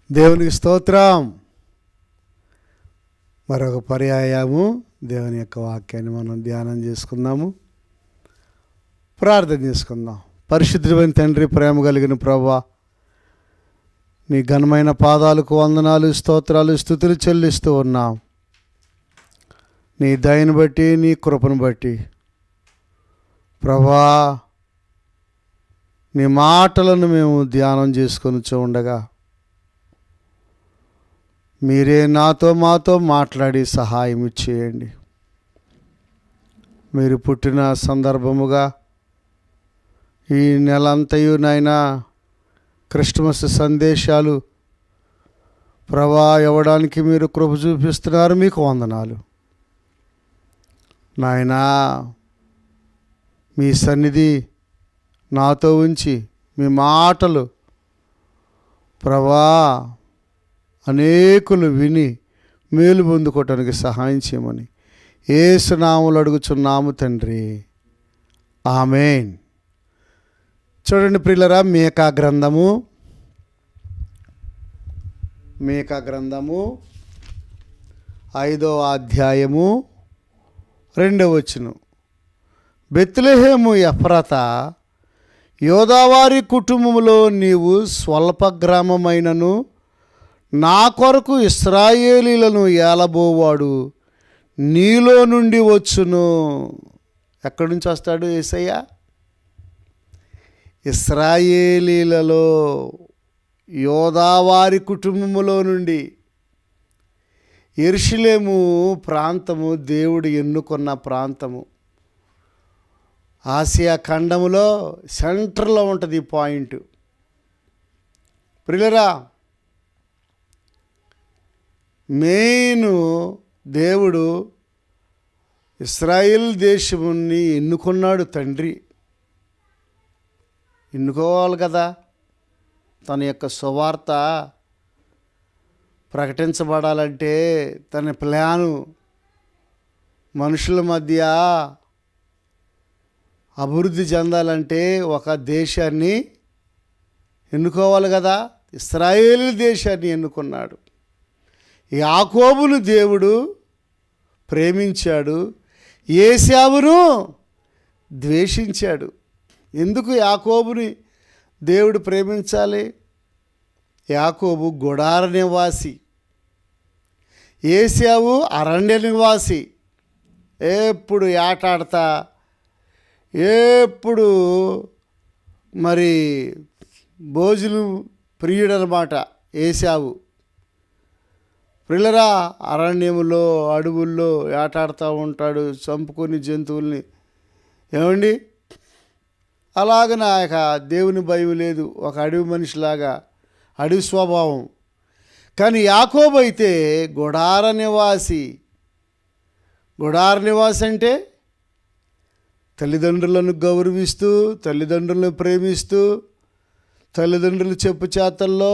దేవునికి స్తోత్రం. మరొక పర్యాయము దేవుని యొక్క వాక్యాన్ని మనం ధ్యానం చేసుకుందాము, ప్రార్థన చేసుకుందాం. పరిశుద్ధుడైన తండ్రి, ప్రేమ కలిగిన ప్రభువా, నీ ఘనమైన పాదాలకు వందనాలు, స్తోత్రాలు, స్తుతులు చెల్లిస్తూ ఉన్నాం. నీ దయను బట్టి, నీ కృపను బట్టి ప్రభువా, నీ మాటలను మేము ధ్యానం చేసుకొని ఉండగా మీరే మాతో మాట్లాడి సహాయం చేయండి. మీరు పుట్టిన సందర్భముగా ఈ నెలంతయు నాయనా క్రిస్మస్ సందేశాలు ప్రభా ఇవ్వడానికి మీరు కృప చూపిస్తున్నారు. మీకు వందనాలు నాయనా. మీ సన్నిధి నాతో ఉంచి మీ మాటలు ప్రభా అనేకులు విని మేలు పొందుకోవటానికి సహాయం చేయమని యేసు నామములో అడుగుచున్నాము తండ్రి, ఆమేన్. చూడండి ప్రియులరా, మీకా గ్రంథము 5వ అధ్యాయము 2వ వచనం. బెత్లెహేము ఎఫ్రాతా, యోదావారి కుటుంబములో నీవు స్వల్ప గ్రామమైనను నా కొరకు ఇశ్రాయేలీలను ఏలబోవాడు నీలో నుండి వచ్చును. ఎక్కడి నుంచి వస్తాడు యేసయ్య? ఇశ్రాయేలీలలో యోదావారి కుటుంబములో నుండి. యెరూషలేము ప్రాంతము దేవుడు ఎన్నుకున్న ప్రాంతము. ఆసియా ఖండములో సెంటర్లో ఉంటుంది ఈ పాయింట్. ప్రియులరా, మెయిన్ దేవుడు ఇశ్రాయేల్ దేశముని ఎన్నుకున్నాడు. తండ్రి ఎన్నుకోవాలి కదా, తన యొక్క సువార్త ప్రకటించబడాలంటే, తన ప్లాను మనుషుల మధ్య అభివృద్ధి చెందాలంటే ఒక దేశాన్ని ఎన్నుకోవాలి కదా. ఇశ్రాయేలు దేశాన్ని ఎన్నుకున్నాడు. యాకోబును దేవుడు ప్రేమించాడు, ఏశావును ద్వేషించాడు. ఎందుకు యాకోబుని దేవుడు ప్రేమించాలి? యాకోబు గుడార నివాసి, ఏశావు అరణ్య నివాసి. ఎప్పుడు ఆటాడతా, ఎప్పుడు మరి భోజనం ప్రియుడనమాట ఏశావు. ప్రియులరా, అరణ్యములో అడవుల్లో ఆటాడుతూ ఉంటాడు, చంపుకొని జంతువుల్ని. ఏమండి, అలాగ నాకు దేవుని భయం లేదు, ఒక అడవి మనిషిలాగా, అడవి స్వభావం. కానీ యాకోబు అయితే గుడార నివాసి. గుడార నివాసి అంటే తల్లిదండ్రులను గౌరవిస్తూ, తల్లిదండ్రులను ప్రేమిస్తూ, తల్లిదండ్రులు చెప్పు చేతల్లో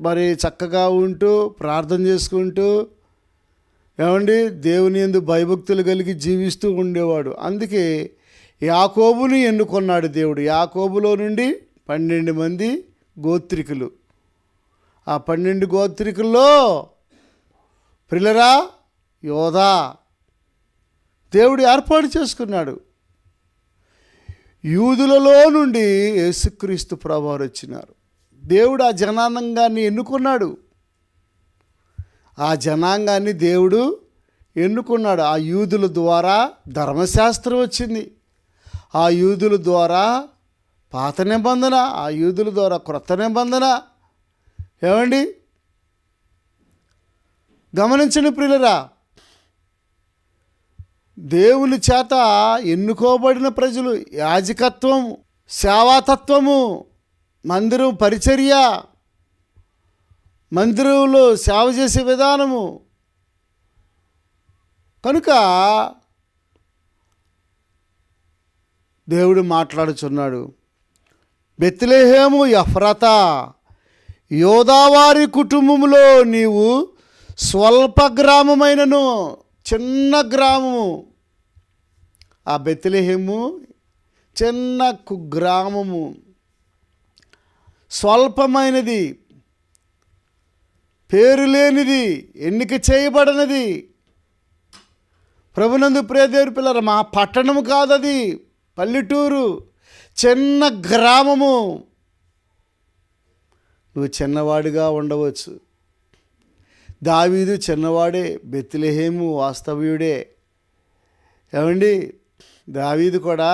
మరి చక్కగా ఉంటూ, ప్రార్థన చేసుకుంటూ, ఏమండి దేవుని యందు భయభక్తులు కలిగి జీవిస్తూ ఉండేవాడు. అందుకే యాకోబుని ఎన్నుకున్నాడు దేవుడు. యాకోబులో నుండి 12 మంది గోత్రికులు. ఆ 12 గోత్రికుల్లో ప్రియులరా యోధా దేవుడు ఏర్పాటు చేసుకున్నాడు. యూదులలో నుండి యేసుక్రీస్తు ప్రభువారు వచ్చినారు. దేవుడు ఆ జనాంగాన్ని ఎన్నుకున్నాడు. ఆ జనాంగాన్ని దేవుడు ఎన్నుకున్నాడు. ఆ యూదుల ద్వారా ధర్మశాస్త్రం వచ్చింది, ఆ యూదుల ద్వారా పాత నిబంధన, ఆ యూదుల ద్వారా క్రొత్త నిబంధన. ఏమండి, గమనించండి ప్రియులరా, దేవుని చేత ఎన్నుకోబడిన ప్రజలు, యాజకత్వం, సేవాతత్వము, మందిరం పరిచర్య, మందిరంలో సేవ చేసే విధానము. కనుక దేవుడు మాట్లాడుచున్నాడు. బెత్లెహేము ఎఫ్రాతా, యోదావారి కుటుంబములో నీవు స్వల్ప గ్రామమైనను, చిన్న గ్రామము. ఆ బెత్లెహేము చిన్న గ్రామము, స్వల్పమైనది. పేరు లేనిది, ఎన్నిక చేయబడనిది. ప్రభునందు ప్రియదేవుని పిల్లరా, మా పట్టణము కాదది, పల్లెటూరు, చిన్న గ్రామము. నువ్వు చిన్నవాడిగా ఉండవచ్చు. దావీదు చిన్నవాడే, బెత్లెహేము వాస్తవ్యుడే. ఏమండి, దావీదు కూడా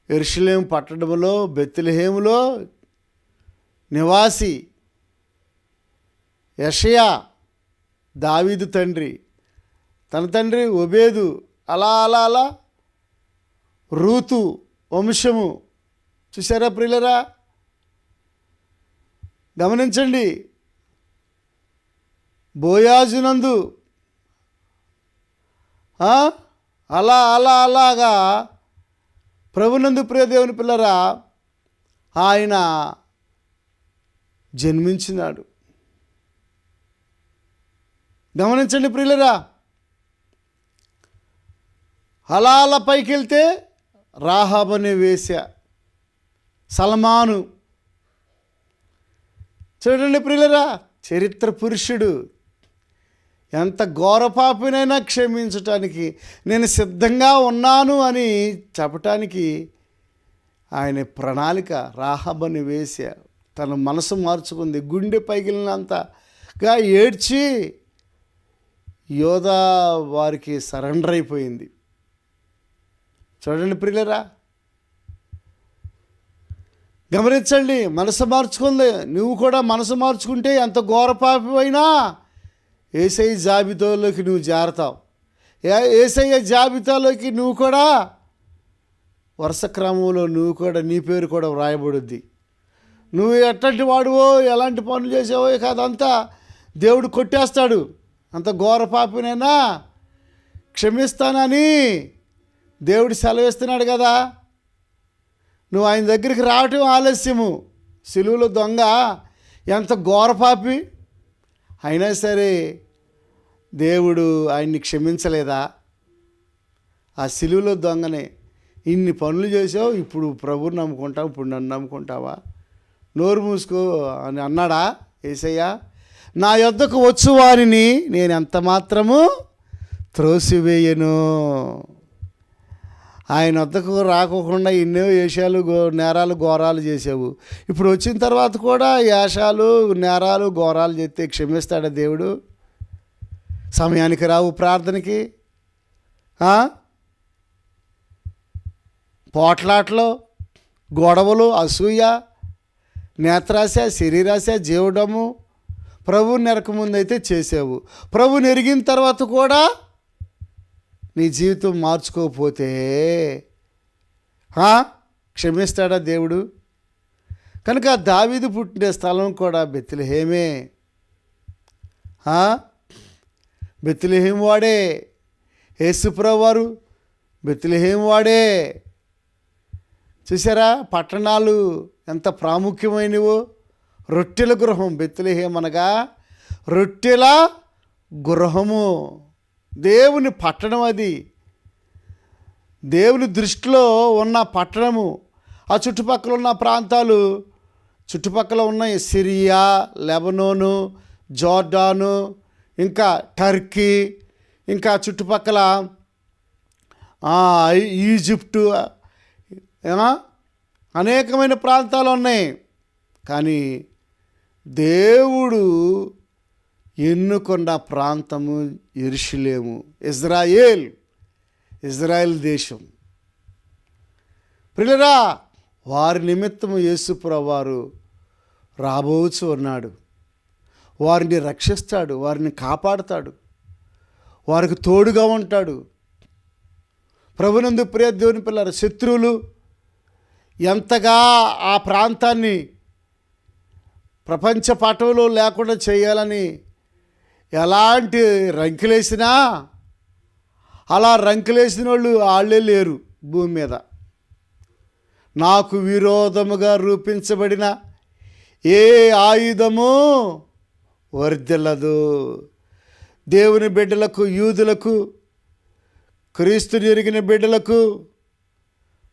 యెరూషలేము పట్టణంలో బెత్లెహేములో నివాసి. యెషయా దావీదు తండ్రి, తన తండ్రి ఓబేదు, అలా అలా అలా రూతు వంశము. చూసారా ప్రియులరా? గమనించండి. బోయాజునందు అలా అలా అలాగా ప్రభునందు ప్రియదేవుని పిల్లరా ఆయన జన్మించినాడు. గమనించండి ప్రియులరా. అలా అలా పైకి వెళ్తే రాహాబు అనే వేశ్య, సల్మాను. చూడండి ప్రియులరా, చరిత్ర పురుషుడు. ఎంత ఘోరపాపినైనా క్షమించటానికి నేను సిద్ధంగా ఉన్నాను అని చెప్పటానికి ఆయన ప్రణాళిక. రాహాబు అనే వేశ్య తన మనసు మార్చుకుంది. గుండె పగిలినంతగా ఏడ్చి యోధా వారికి సరెండర్ అయిపోయింది. చూడండి ప్రియులరా, గమనించండి. మనసు మార్చుకుంది. నువ్వు కూడా మనసు మార్చుకుంటే ఎంత ఘోరపాపమైనా యేసయ్య జాబితాలోకి నువ్వు చేరతావు. యేసయ్య జాబితాలోకి నువ్వు కూడా వరుస క్రమంలో నువ్వు కూడా నీ పేరు కూడా వ్రాయబడుద్ది. నువ్వు ఎట్లాంటి వాడువో, ఎలాంటి పనులు చేసావో అదంతా దేవుడు కొట్టేస్తాడు. అంత ఘోరపాపినైనా క్షమిస్తానని దేవుడు సెలవిస్తున్నాడు కదా. నువ్వు ఆయన దగ్గరికి రావటం ఆలస్యము. సిలువలో దొంగ ఎంత ఘోరపాపి అయినా సరే దేవుడు ఆయన్ని క్షమించలేదా? ఆ సిలువలో దొంగనే, ఇన్ని పనులు చేసావు, ఇప్పుడు ప్రభువుని నమ్ముకుంటావు, ఇప్పుడు నన్ను నమ్ముకుంటావా? నోరు మూసుకో అని అన్నాడా యేసయ్య? నా యొద్దకు వచ్చు వారిని నేను ఎంత మాత్రము త్రోసివేయను. ఆయన వద్దకు రాకోకుండా ఎన్నో వేషాలు నేరాలు ఘోరాలు చేసావు. ఇప్పుడు వచ్చిన తర్వాత కూడా వేషాలు నేరాలు ఘోరాలు చేస్తే క్షమిస్తాడా దేవుడు? సమయానికి రావు ప్రార్థనకి, పోట్లాట్లు, గొడవలు, అసూయ, నేత్రాశ, శరీరాశ, జీవడము ప్రభువుని నెరకముందైతే చేసావు. ప్రభువుని ఎరిగిన తర్వాత కూడా నీ జీవితం మార్చుకోకపోతే క్షమిస్తాడా దేవుడు? కనుక దావీదు పుట్టిన స్థలం కూడా బెత్లెహేమే. బెత్లెహేం వాడే. యేసుప్రభువు వారు బెత్లెహేం వాడే. చూసారా పట్టణాలు ఎంత ప్రాముఖ్యమైనవో. రొట్టెల గృహం బెత్లెహేం అనగా రొట్టెల గృహము. దేవుని పట్టణం అది. దేవుని దృష్టిలో ఉన్న పట్టణము. ఆ చుట్టుపక్కల ఉన్న ప్రాంతాలు, చుట్టుపక్కల ఉన్న సిరియా, లెబనోను, జోర్డాను, ఇంకా టర్కీ, ఇంకా చుట్టుపక్కల ఈజిప్టు, అనేకమైన ప్రాంతాలు ఉన్నాయి. కానీ దేవుడు ఎన్నుకొన్న ప్రాంతము యెరూషలేము, ఇజ్రాయేల్ దేశం. ప్రియులారా, వారి నిమిత్తము యేసుప్రభువు వారు రాబోచు ఉన్నాడు. వారిని రక్షిస్తాడు, వారిని కాపాడుతాడు, వారికి తోడుగా ఉంటాడు. ప్రభునందు ప్రియ దేవుని పిల్లల శత్రువులు ఎంతగా ఆ ప్రాంతాన్ని ప్రపంచ పటంలో లేకుండా చేయాలని ఎలాంటి రంకెలేసినా అలా రంకెలేసిన వాళ్ళు వాళ్ళే లేరు భూమి మీద. నాకు విరోధముగా రూపించబడిన ఏ ఆయుధము వర్ధిల్లదు. దేవుని బిడ్డలకు, యూదులకు, క్రీస్తుని ఎరిగిన బిడ్డలకు,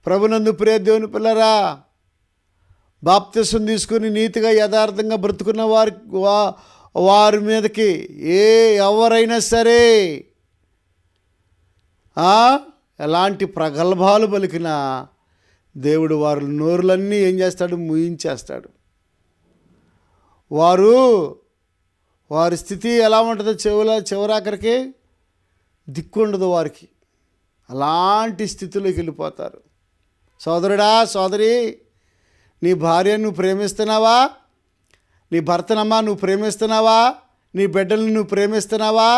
ప్రభునందు ప్రియ దేవుని పిల్లరా, బాప్తిసం తీసుకుని నీతిగా యథార్థంగా బ్రతుకున్న వారి మీదకి ఎవరైనా సరే ఎలాంటి ప్రగల్భాలు పలికినా దేవుడు వారి నోరులన్నీ ఏం చేస్తాడు? ముయించేస్తాడు. వారి స్థితి ఎలా ఉంటుందో చివరాఖరికి దిక్కుండదు వారికి. అలాంటి స్థితిలోకి వెళ్ళిపోతారు. సోదరుడా, సోదరి, నీ భార్యను నువ్వు ప్రేమిస్తున్నావా? నీ భర్తనమ్మా నువ్వు ప్రేమిస్తున్నావా? నీ బిడ్డలను నువ్వు ప్రేమిస్తున్నావా?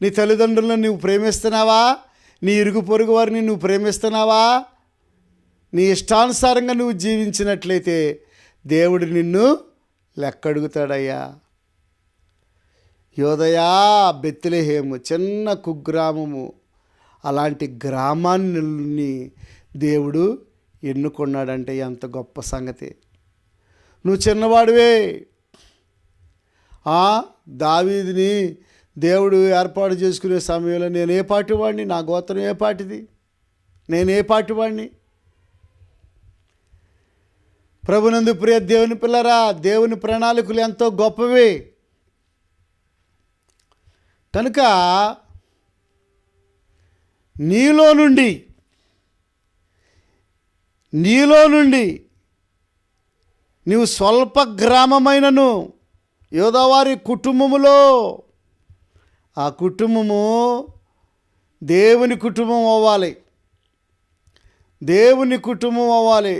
నీ తల్లిదండ్రులను నువ్వు ప్రేమిస్తున్నావా? నీ ఇరుగు పొరుగు వారిని నువ్వు ప్రేమిస్తున్నావా? నీ ఇష్టానుసారంగా నువ్వు జీవించినట్లయితే దేవుడు నిన్ను లెక్కడుగుతాడయ్యా. యోదయా, బెత్లెహేము చిన్న కుగ్రామము, అలాంటి గ్రామాన్ని దేవుడు ఎన్నుకున్నాడంటే ఎంత గొప్ప సంగతి. నువ్వు చిన్నవాడివే. దావీదుని దేవుడు ఏర్పాటు చేసుకునే సమయంలో నేను ఏ పాటి వాడిని, నా గోత్రం ఏ పాటిది, నేను ఏ పాటి వాడిని. ప్రభునందు ప్రియ దేవుని పిల్లరా, దేవుని ప్రణాళికలు ఎంతో గొప్పవి. కనుక నీలో నుండి నీవు స్వల్ప గ్రామమైనను యోదావారి కుటుంబములో, ఆ కుటుంబము దేవుని కుటుంబం అవ్వాలి. దేవుని కుటుంబం అవ్వాలి.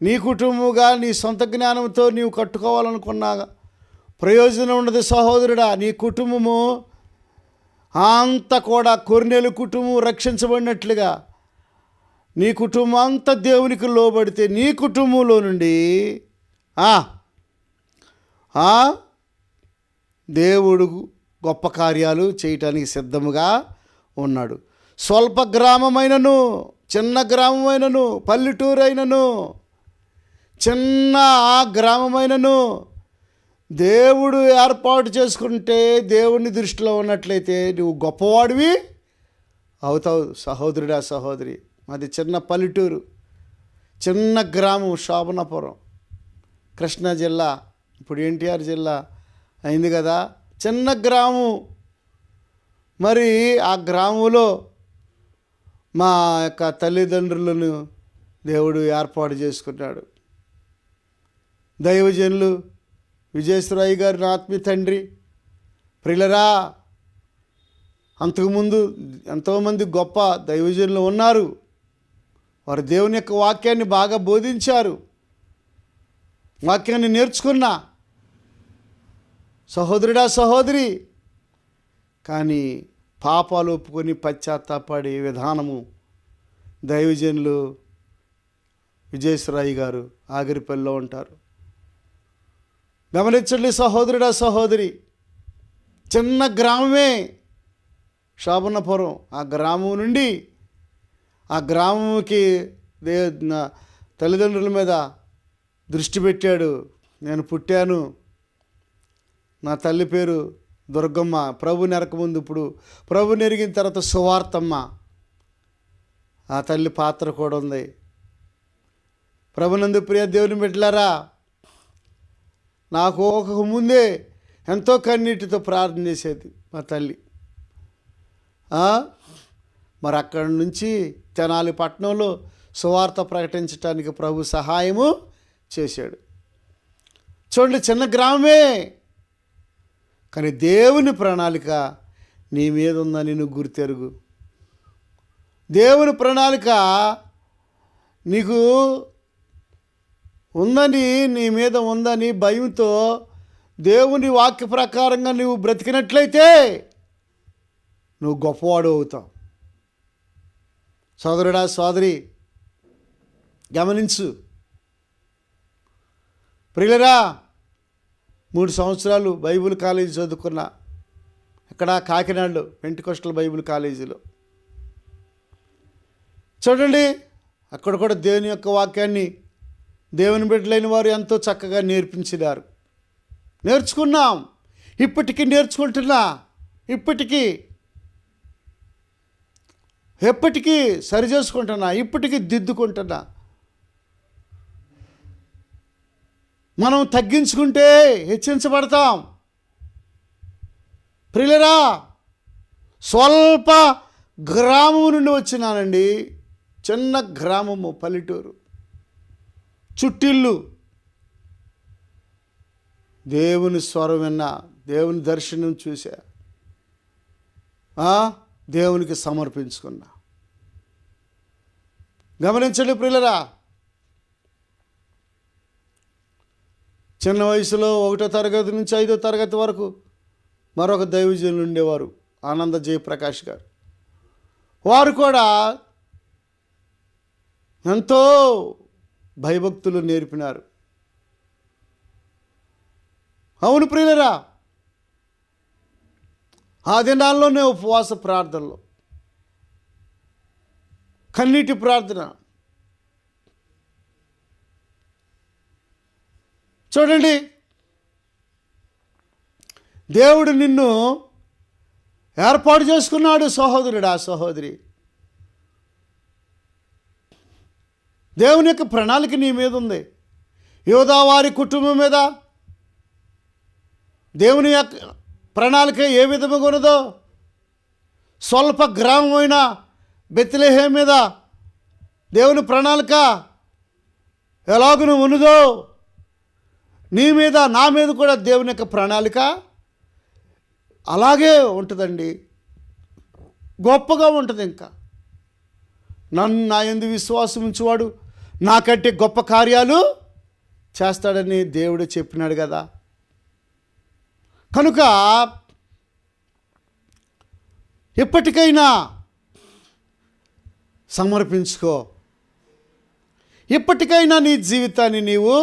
నీ కుటుంబముగా నీ సొంత జ్ఞానంతో నీవు కట్టుకోవాలనుకున్నా ప్రయోజనం ఉండదు సహోదరుడా. నీ కుటుంబము అంతా కూడా కొర్నేలు కుటుంబం రక్షించబడినట్లుగా నీ కుటుంబం అంతా దేవునికి లోబడితే నీ కుటుంబంలో నుండి దేవుడు గొప్ప కార్యాలు చేయటానికి సిద్ధముగా ఉన్నాడు. స్వల్ప గ్రామమైనను, చిన్న గ్రామమైనను, పల్లెటూరైనను, చిన్న గ్రామమైనను దేవుడు ఏర్పాటు చేసుకుంటే, దేవుని దృష్టిలో ఉన్నట్లయితే నువ్వు గొప్పవాడివి అవుతావు. సహోదరుడా, సహోదరి, మాది చిన్న పల్లెటూరు, చిన్న గ్రామం శోభనాపురం, కృష్ణా జిల్లా, ఇప్పుడు ఎన్టీఆర్ జిల్లా అయింది కదా. చిన్న గ్రామం. మరి ఆ గ్రామంలో మా యొక్క తల్లిదండ్రులను దేవుడు ఏర్పాటు చేసుకున్నాడు. దైవజనులు విజయేశ్వరయ్య గారు నా ఆత్మీయ తండ్రి. ప్రియులరా, అంతకుముందు ఎంతోమంది గొప్ప దైవజనులు ఉన్నారు. వారు దేవుని యొక్క వాక్యాన్ని బాగా బోధించారు. వాక్యాన్ని నేర్చుకున్నా సహోదరుడా, సహోదరి. కానీ పాపాలు ఒప్పుకొని పశ్చాత్తాపడే విధానము దైవజనులు విజయేశ్వరయ్య గారు ఆగిరిపల్లిలో ఉంటారు. గమనించండి సహోదరుడా, సహోదరి. చిన్న గ్రామమే శోభనాపురం. ఆ గ్రామం నుండి ఆ గ్రామంకి తల్లిదండ్రుల మీద దృష్టి పెట్టాడు. నేను పుట్టాను, నా తల్లి పేరు దుర్గమ్మ, ప్రభు నెరకముందు, ఇప్పుడు ప్రభు నెరిగిన తర్వాత సువార్తమ్మ. ఆ తల్లి పాత్ర కూడా ఉంది. ప్రభునందు ప్రియ దేవుని బిడ్డలారా, నాకు ఒక ముందే ఎంతో కన్నీటితో ప్రార్థన చేసేది మా తల్లి. మరి అక్కడి నుంచి తెనాలి పట్టణంలో సువార్త ప్రకటించడానికి ప్రభు సహాయము చేశాడు. చూడండి, చిన్న గ్రామమే, కానీ దేవుని ప్రణాళిక నీ మీద ఉందని నువ్వు గుర్తెరుగు. దేవుని ప్రణాళిక నీకు ఉందని, నీ మీద ఉందని భయంతో దేవుని వాక్య ప్రకారంగా నువ్వు బ్రతికినట్లయితే నువ్వు గొప్పవాడు అవుతావు. సోదరుడా, సోదరి, గమనించు. ప్రియులరా, 3 సంవత్సరాలు బైబిల్ కాలేజీ చదువుకున్నా. ఇక్కడ కాకినాడలో పెంటెకోస్టల్ బైబిల్ కాలేజీలో. చూడండి, అక్కడ కూడా దేవుని యొక్క వాక్యాన్ని దేవుని బిడ్డలైన వారు ఎంతో చక్కగా నేర్పించినారు. నేర్చుకున్నాం, ఇప్పటికీ నేర్చుకుంటున్నా, ఎప్పటికీ సరి చేసుకుంటున్నా, ఇప్పటికీ దిద్దుకుంటున్నా. మనం తగ్గించుకుంటే హెచ్చించబడతాం. ప్రియులరా, స్వల్ప గ్రామము నుండి వచ్చినానండి. చిన్న గ్రామము, పల్లెటూరు, చుట్టిల్లు. దేవుని స్వరం విన్నా, దేవుని దర్శనం చూసా, దేవునికి సమర్పించుకున్నా. గమనించండి ప్రియులరా, చిన్న వయసులో 1వ తరగతి నుంచి 5వ తరగతి వరకు మరొక దైవజనులు ఉండేవారు, ఆనంద జయప్రకాష్ గారు. వారు కూడా ఎంతో భయభక్తులు నేర్పినారు. అవును ప్రియులరా, ఆ దినాల్లోనే ఉపవాస ప్రార్థనలో కన్నీటి ప్రార్థన. చూడండి, దేవుడు నిన్ను ఏర్పాటు చేసుకున్నాడు సహోదరుడా, సహోదరి. దేవుని యొక్క ప్రణాళిక నీ మీద ఉంది. యోధా వారి కుటుంబం మీద దేవుని యొక్క ప్రణాళిక ఏ విధముగా ఉన్నదో, స్వల్ప గ్రామమైన బెత్లెహేం మీద దేవుని ప్రణాళిక ఎలాగును ఉన్నదో, నీ మీద నా మీద కూడా దేవుని యొక్క ప్రణాళిక అలాగే ఉంటుందండి. గొప్పగా ఉంటుంది. ఇంకా నా యందు విశ్వాసం ఉంచువాడు నాకంటే గొప్ప కార్యాలు చేస్తాడని దేవుడు చెప్పినాడు కదా. కనుక ఎప్పటికైనా సమర్పించుకో. ఎప్పటికైనా నీ జీవితాన్ని నీవు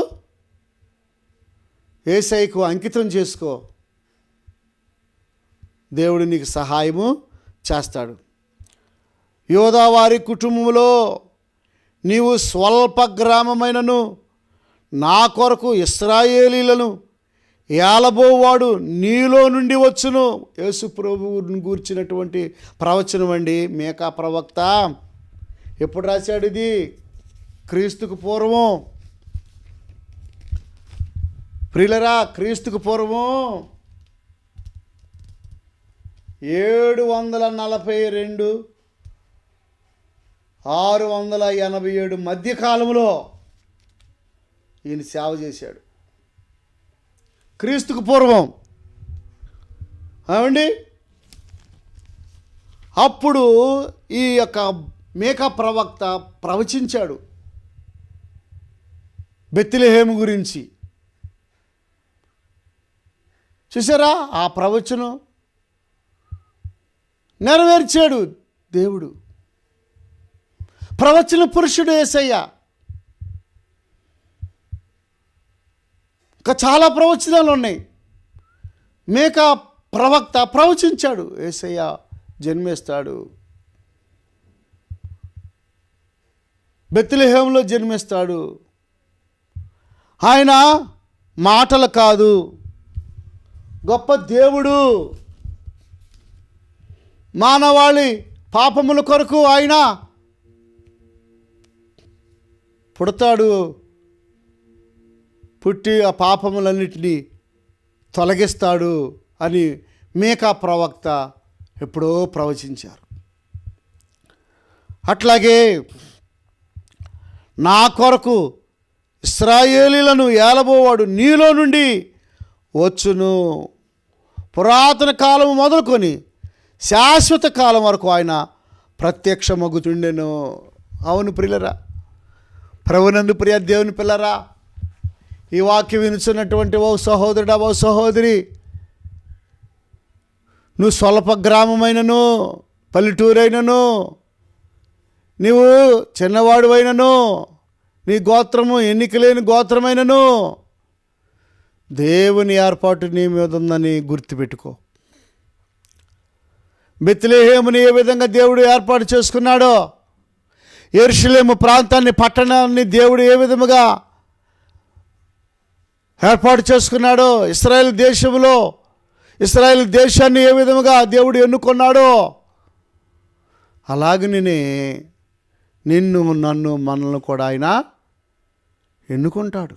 యేసయ్యకు అంకితం చేసుకో. దేవుడు నీకు సహాయము చేస్తాడు. యోధా వారి కుటుంబంలో నీవు స్వల్ప గ్రామమైనను నా కొరకు ఇశ్రాయేలీలను ఏలబోవాడు నీలో నుండి వచ్చును. యేసు ప్రభువుని గూర్చినటువంటి ప్రవచనం అండి. మీకా ప్రవక్త ఎప్పుడు రాశాడు ఇది? క్రీస్తుకు పూర్వం. ప్రియులరా, క్రీస్తుకు పూర్వం 742 687 మధ్యకాలంలో ఈయన సేవ చేశాడు. క్రీస్తుకు పూర్వం ఏమండి. అప్పుడు ఈ యొక్క మీకా ప్రవక్త ప్రవచించాడు బెత్లెహేము గురించి. చూసారా, ఆ ప్రవచనం నెరవేర్చాడు దేవుడు. ప్రవచన పురుషుడు యేసయ్య. ఇంకా చాలా ప్రవచనాలు ఉన్నాయి. మీకా ప్రవక్త ప్రవచించాడు యేసయ్య జన్మిస్తాడు, బెత్లెహేములో జన్మిస్తాడు. ఆయన మాటలు కాదు, గొప్ప దేవుడు. మానవాళి పాపముల కొరకు ఆయన పుడతాడు, పుట్టి ఆ పాపములన్నిటినీ తొలగిస్తాడు అని మీకా ప్రవక్త ఎప్పుడో ప్రవచించారు. అట్లాగే నా కొరకు ఇశ్రాయేలీలను ఏలబోవాడు నీలో నుండి వచ్చును. పురాతన కాలం మొదలుకొని శాశ్వత కాలం వరకు ఆయన ప్రత్యక్షమగుతుండెను. అవును ప్రియులరా, ప్రభునందు ప్రియ దేవుని పిల్లరా, ఈ వాక్యం వినుచున్నటువంటి ఓ సహోదరుడా, ఓ సహోదరి, నువ్వు స్వల్ప గ్రామమైనను పల్లెటూరైనను, నీవు చిన్నవాడువైనను, నీ గోత్రము ఎన్నికలేని గోత్రమైనను, దేవుని ఏర్పాటు నీ మీద ఉందని గుర్తుపెట్టుకో. బెత్లెహేముని ఏ విధంగా దేవుడు ఏర్పాటు చేసుకున్నాడో, యెరూషలేము ప్రాంతాన్ని, పట్టణాన్ని దేవుడు ఏ విధముగా ఏర్పాటు చేసుకున్నాడో, ఇశ్రాయేల్ దేశంలో ఇశ్రాయేల్ దేశాన్ని ఏ విధముగా దేవుడు ఎన్నుకున్నాడో, అలాగనే నిన్ను, నన్ను, మనల్ని కూడా ఆయన ఎన్నుకుంటాడు.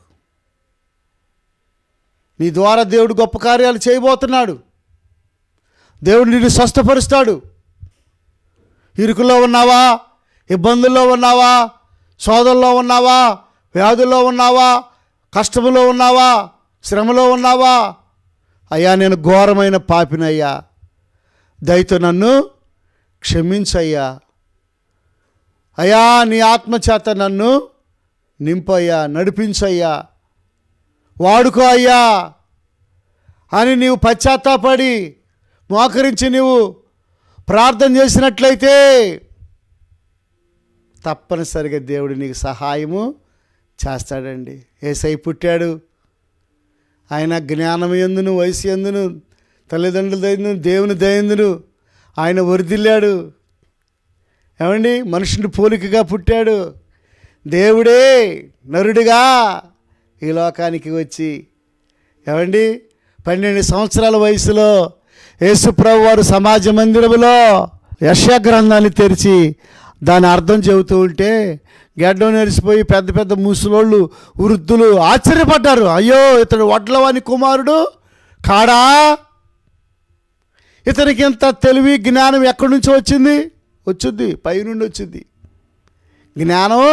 నీ ద్వారా దేవుడు గొప్ప కార్యాలు చేయబోతున్నాడు. దేవుడు నిన్ను స్వస్థపరుస్తాడు. ఇరుకులో ఉన్నావా, ఇబ్బందుల్లో ఉన్నావా, శోధనలో ఉన్నావా, వ్యాధుల్లో ఉన్నావా, కష్టములో ఉన్నావా, శ్రమలో ఉన్నావా? అయ్యా నేను ఘోరమైన పాపినయ్యా, దయతో నన్ను క్షమించయ్యా, అయ్యా నీ ఆత్మచేత నన్ను నింపయ్యా, నడిపించయ్యా, వాడుకో అయ్యా అని నీవు పశ్చాత్తాపడి మోకరించి నీవు ప్రార్థన చేసినట్లయితే తప్పనిసరిగా దేవుడు నీకు సహాయము చేస్తాడండి. యేసయ్య పుట్టాడు, ఆయన జ్ఞానం ఎందును, వయసు ఎందును, తల్లిదండ్రుల దయందును, దేవుని దయందును ఆయన వర్ధిల్లాడు. ఏమండి, మనుషుని పోలికగా పుట్టాడు. దేవుడే నరుడిగా ఈ లోకానికి వచ్చి, ఏమండి 12 సంవత్సరాల వయసులో యేసుప్రభు వారు సమాజ మందిరములో యెషయా గ్రంథాన్ని తెరిచి దాని అర్థం చెబుతూ ఉంటే గెడ్డం నెరిసిపోయి పెద్ద పెద్ద ముసలోళ్ళు, వృద్ధులు ఆశ్చర్యపడ్డారు. అయ్యో, ఇతడు వడ్లవాని కుమారుడు కాడా? ఇతనికి ఇంత తెలివి జ్ఞానం ఎక్కడి నుంచి వచ్చింది? వచ్చింది పైనుండి వచ్చింది. జ్ఞానం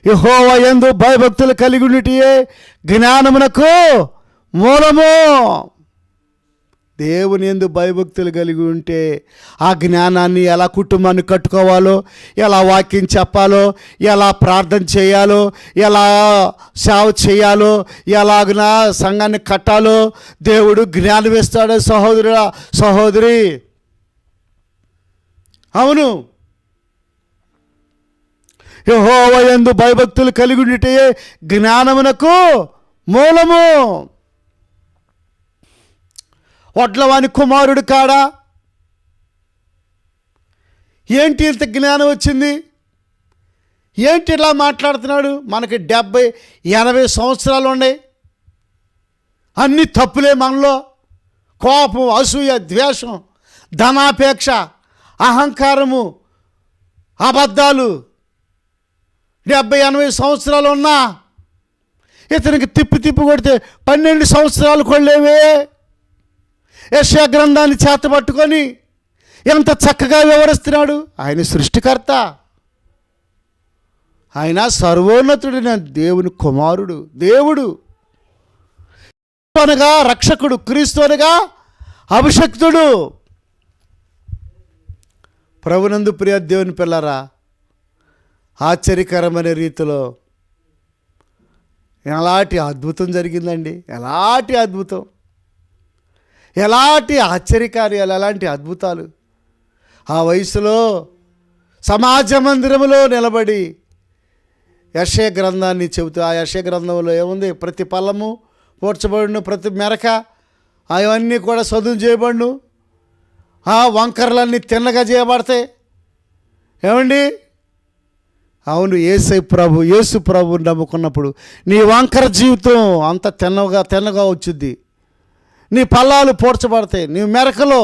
యెహోవా యందు భయభక్తులు కలిగి ఉండుటయే జ్ఞానమునకు మూలము. దేవుని యందు భయభక్తులు కలిగి ఉంటే ఆ జ్ఞానాన్ని ఎలా కుటుంబాన్ని కట్టుకోవాలో, ఎలా వాక్యం చెప్పాలో, ఎలా ప్రార్థన చేయాలో, ఎలా సేవ చేయాలో, ఎలాగనా సంఘాన్ని కట్టాలో దేవుడు జ్ఞానం ఇస్తాడు. సహోదరుడా, సహోదరి, అవును, యెహోవా యందు భయభక్తులు కలిగి ఉండుటే జ్ఞానమునకు మూలము. వడ్లవాని కుమారుడు కాడా? ఏంటి ఇంత జ్ఞానం వచ్చింది? ఏంటి ఇలా మాట్లాడుతున్నాడు? మనకి 70-80 సంవత్సరాలు ఉన్నాయి, అన్ని తప్పులే మనలో. కోపం, అసూయ, ద్వేషం, ధనాపేక్ష, అహంకారము, అబద్ధాలు. 70-80 సంవత్సరాలు ఉన్నా ఇతనికి తిప్పి కొడితే 12 సంవత్సరాలు కొళ్ళేవే. యెషయా గ్రంథాన్ని చేతపట్టుకొని ఎంత చక్కగా వివరిస్తున్నాడు. ఆయన సృష్టికర్త, ఆయన సర్వోన్నతుడైన దేవుని కుమారుడు, దేవుడు అనగా రక్షకుడు, క్రీస్తు అనగా అభిషక్తుడు. ప్రభునందు ప్రియ దేవుని పిల్లరా, ఆశ్చర్యకరమైన రీతిలో ఎలాంటి అద్భుతం జరిగిందండి. ఎలాంటి అద్భుతం, ఎలాంటి ఆశ్చర్యకార్యాలు, ఎలాంటి అద్భుతాలు. ఆ వయసులో సమాజ మందిరములో నిలబడి యెషయా గ్రంథాన్ని చెబుతూ, ఆ యెషయా గ్రంథంలో ఏముంది? ప్రతి పల్లము పూడ్చబడును, ప్రతి మెరక అవన్నీ కూడా సదును చేయబడును, ఆ వంకరలన్నీ తిన్నగా చేయబడతాయి. ఏమండి, అవును, యేసు ప్రభు నమ్ముకున్నప్పుడు నీ వంకర జీవితం అంత తిన్నగా వచ్చుద్ది. నీ పల్లాలు పూడ్చబడతాయి. నీ మెరకలో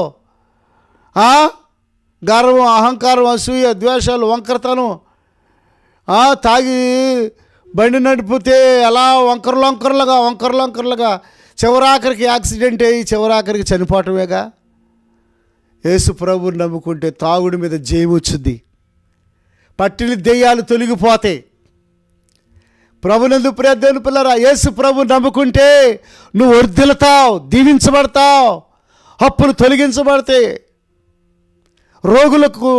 గర్వం, అహంకారం, అసూయ, ద్వేషాలు, వంకరతనం, తాగి బండి నడిపితే ఎలా వంకరలుగా చివరాఖరికి యాక్సిడెంట్ అయ్యి చివరాఖరికి చనిపోవటమేగా. యేసు ప్రభువుని నమ్ముకుంటే తాగుడి మీద జయం వచ్చింది, పట్టిన దెయ్యాలు తొలగిపోతాయి. ప్రభునందు ప్రియ దేవుని పిల్లరా, యేసు ప్రభువుని నమ్ముకుంటే నువ్వు వర్ధిల్లుతావు, దీవించబడతావు, అప్పులు తొలగించబడతాయి, రోగులకు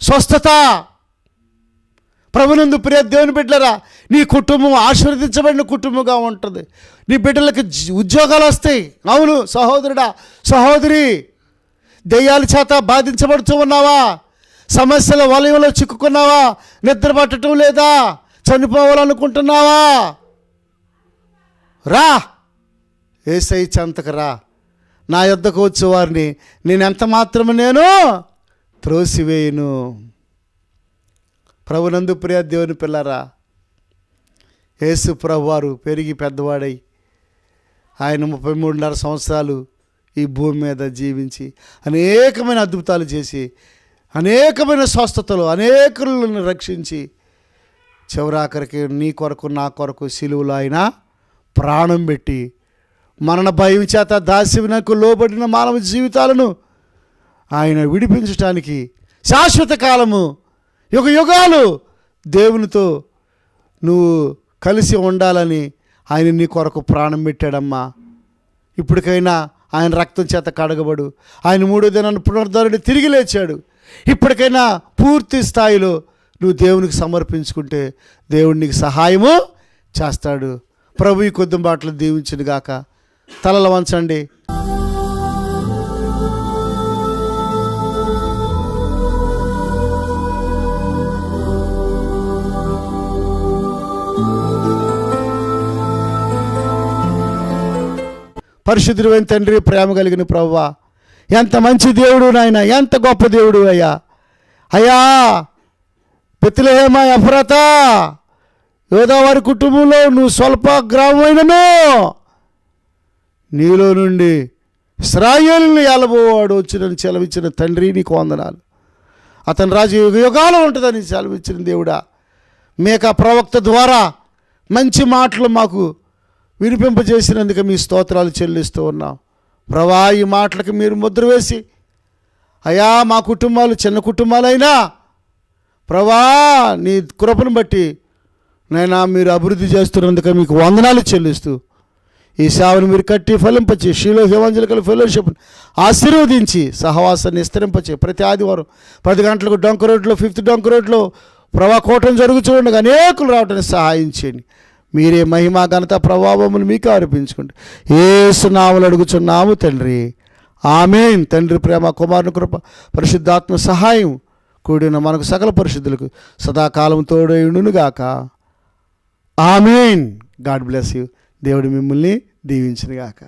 స్వస్థత. ప్రభునందు ప్రియ దేవుని బిడ్డలారా, నీ కుటుంబం ఆశీర్వదించబడిన కుటుంబంగా ఉంటుంది. నీ బిడ్డలకు ఉద్యోగాలు వస్తాయి. అవును సహోదరుడా, సహోదరి, దెయ్యాల చేత బాధించబడుతూ ఉన్నావా? సమస్యల వలయంలో చిక్కుకున్నావా? నిద్ర పట్టడం లేదా? చనిపోవాలనుకుంటున్నావా? రా, యేసయ్య చెంతకు రా. నా యొద్దకు వచ్చే వారిని నేను ఎంత మాత్రము నేను త్రోసివేయును. ప్రభునందు ప్రియ దేవుని పిల్లరా, యేసు ప్రభువారు పెరిగి పెద్దవాడై ఆయన 33.5 సంవత్సరాలు ఈ భూమి మీద జీవించి అనేకమైన అద్భుతాలు చేసి అనేకమైన స్వస్థతలు, అనేకులను రక్షించి చివరాఖరికి నీ కొరకు నా కొరకు సిలువలో ఆయన ప్రాణం పెట్టి మరణ భయం చేత దాస్యమునకు లోబడిన మానవ జీవితాలను ఆయన విడిపించటానికి శాశ్వత కాలము యుగ యుగాలు దేవునితో నువ్వు కలిసి ఉండాలని ఆయన నీ కొరకు ప్రాణం పెట్టాడమ్మా. ఇప్పటికైనా ఆయన రక్తం చేత కడగబడు. ఆయన 3వ దినాన్ని పునరుద్ధరణి తిరిగి లేచాడు. ఇప్పటికైనా పూర్తి స్థాయిలో నువ్వు దేవునికి సమర్పించుకుంటే దేవుడు నీకు సహాయము చేస్తాడు. ప్రభు ఈ కొద్ది మాటలు దీవించును గాక. తలలు వంచండి. పరిశుద్ధుడైన తండ్రి, ప్రేమ కలిగిన ప్రభువా, ఎంత మంచి దేవుడు నాయన, ఎంత గొప్ప దేవుడు అయ్యా. అయ్యా బెత్లెహేమ ఎఫ్రాతా యోదావారి కుటుంబంలో నువ్వు స్వల్ప గ్రామమైనను నీలో నుండి ఇశ్రాయేలుని ఏలబోవాడు వచ్చినని సెలవిచ్చిన తండ్రి నీకు వందనాలు. అతని రాజు యుగ యుగాలు ఉంటుందని సెలవిచ్చిన దేవుడా, మేక ప్రవక్త ద్వారా మంచి మాటలు మాకు వినిపింపజేసినందుకు మీ స్తోత్రాలు చెల్లిస్తూ ఉన్నాం. ప్రభా, ఈ మాటలకు మీరు ముద్ర వేసి అయ్యా మా కుటుంబాలు చిన్న కుటుంబాలైనా ప్రభా నీ కృపను బట్టి నైనా మీరు అభివృద్ధి చేస్తున్నందుకు మీకు వందనాలు చెల్లిస్తూ ఈ సేవను మీరు కట్టి ఫలింపచి షీలో ఎవాంజలికల్ ఫెలోషిప్ ఆశీర్వదించి సహవాసాన్ని విస్తరింపచి ప్రతి ఆదివారం 10 గంటలకు డొంక రోడ్లో 5th డొంక రోడ్లో ప్రభా కూటం జరుగుతుండగా అనేకులు రావడానికి సహాయం చేయండి. మీరే మహిమ ఘనత ప్రభావములు మీకు ఆరోపించుకోండి. యేసు నామములో అడుగుచున్నాము తండ్రి, ఆమేన్. తండ్రి ప్రేమ, కుమారుని కృప, పరిశుద్ధాత్మ సహాయం కూడిన మనకు సకల పరిశుద్ధులకు సదాకాలం తోడైయుండునుగాక. ఆమేన్. God bless you. దేవుడు మిమ్మల్ని దీవించునుగాక.